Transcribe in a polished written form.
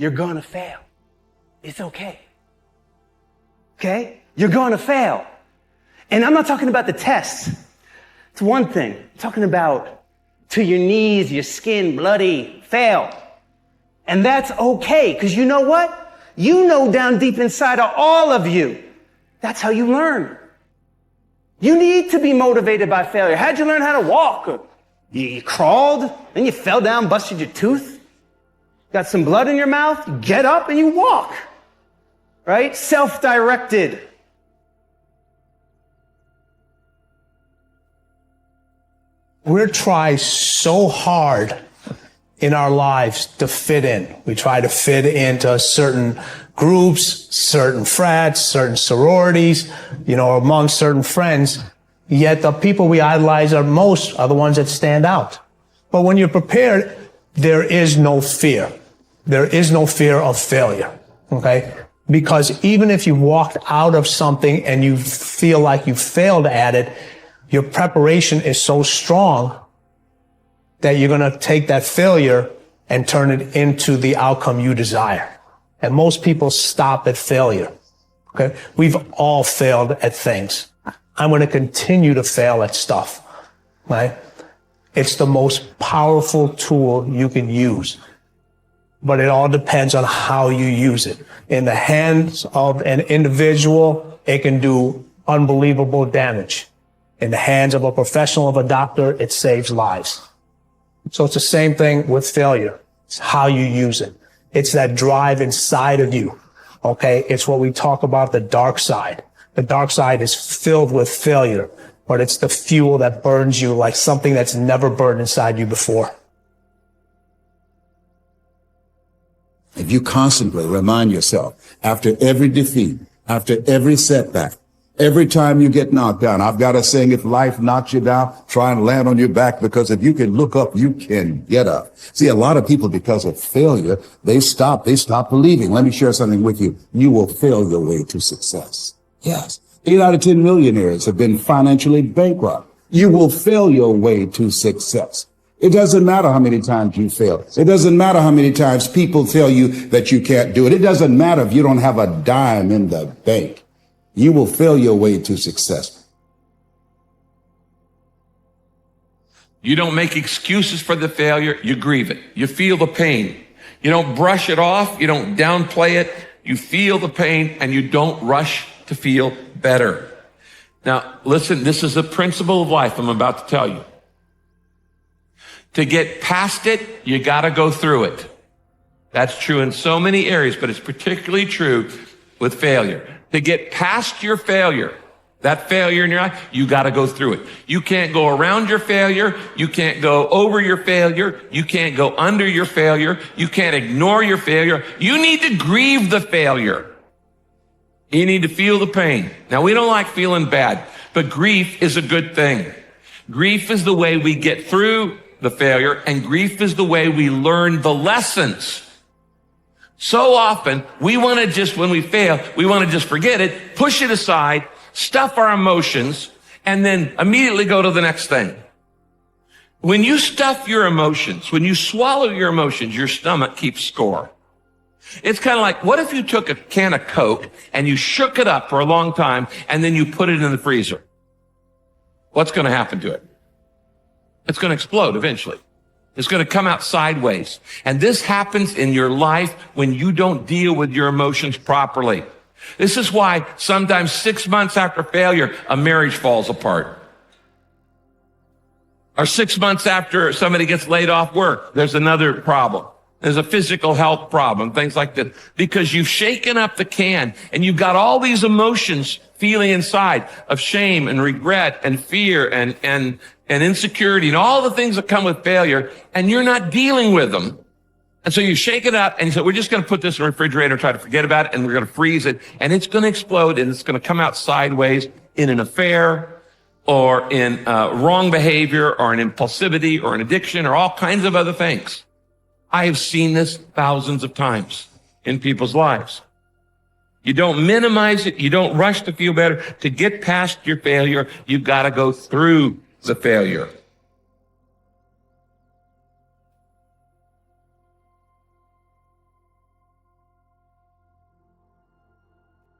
you're going to fail. It's okay. Okay? You're going to fail. And I'm not talking about the tests. It's one thing. I'm talking about to your knees, your skin, bloody, fail. And that's okay, because you know what? You know down deep inside of all of you, that's how you learn. You need to be motivated by failure. How'd you learn how to walk? You crawled, then you fell down, busted your tooth, got some blood in your mouth, you get up and you walk. Right? Self-directed. We try so hard in our lives to fit in. We try to fit into certain groups, certain frats, certain sororities, among certain friends. Yet the people we idolize most are the ones that stand out. But when you're prepared, there is no fear. There is no fear of failure. Okay? Because even if you walked out of something and you feel like you failed at it, your preparation is so strong that you're going to take that failure and turn it into the outcome you desire. And most people stop at failure. Okay? We've all failed at things. I'm going to continue to fail at stuff. Right? It's the most powerful tool you can use. But it all depends on how you use it. In the hands of an individual, it can do unbelievable damage. In the hands of a professional, of a doctor, it saves lives. So it's the same thing with failure. It's how you use it. It's that drive inside of you. Okay? It's what we talk about, the dark side. The dark side is filled with failure, but it's the fuel that burns you like something that's never burned inside you before. If you constantly remind yourself, after every defeat, after every setback, every time you get knocked down, I've got a saying, if life knocks you down, try and land on your back, because if you can look up, you can get up. See, a lot of people, because of failure, they stop believing. Let me share something with you. You will fail your way to success. Yes. 8 out of 10 millionaires have been financially bankrupt. You will fail your way to success. It doesn't matter how many times you fail. It doesn't matter how many times people tell you that you can't do it. It doesn't matter if you don't have a dime in the bank. You will fail your way to success. You don't make excuses for the failure. You grieve it. You feel the pain. You don't brush it off. You don't downplay it. You feel the pain and you don't rush to feel better. Now, listen, this is a principle of life I'm about to tell you. To get past it, you got to go through it. That's true in so many areas, but it's particularly true with failure. To get past your failure, that failure in your life, you got to go through it. You can't go around your failure. You can't go over your failure. You can't go under your failure. You can't ignore your failure. You need to grieve the failure. You need to feel the pain. Now, we don't like feeling bad, but grief is a good thing. Grief is the way we get through the failure, and grief is the way we learn the lessons. So often, we want to just, when we fail, we want to just forget it, push it aside, stuff our emotions, and then immediately go to the next thing. When you stuff your emotions, when you swallow your emotions, your stomach keeps score. It's kind of like, what if you took a can of Coke and you shook it up for a long time and then you put it in the freezer? What's going to happen to it? It's going to explode eventually. It's going to come out sideways. And this happens in your life when you don't deal with your emotions properly. This is why sometimes 6 months after failure, a marriage falls apart. Or 6 months after somebody gets laid off work, there's another problem. There's a physical health problem, things like that. Because you've shaken up the can and you've got all these emotions feeling inside of shame and regret and fear and insecurity and all the things that come with failure, and you're not dealing with them. And so you shake it up and you say, we're just going to put this in the refrigerator, try to forget about it, and we're going to freeze it, and it's going to explode, and it's going to come out sideways in an affair or in wrong behavior or an impulsivity or an addiction or all kinds of other things. I have seen this thousands of times in people's lives. You don't minimize it. You don't rush to feel better. To get past your failure, you've got to go through the failure.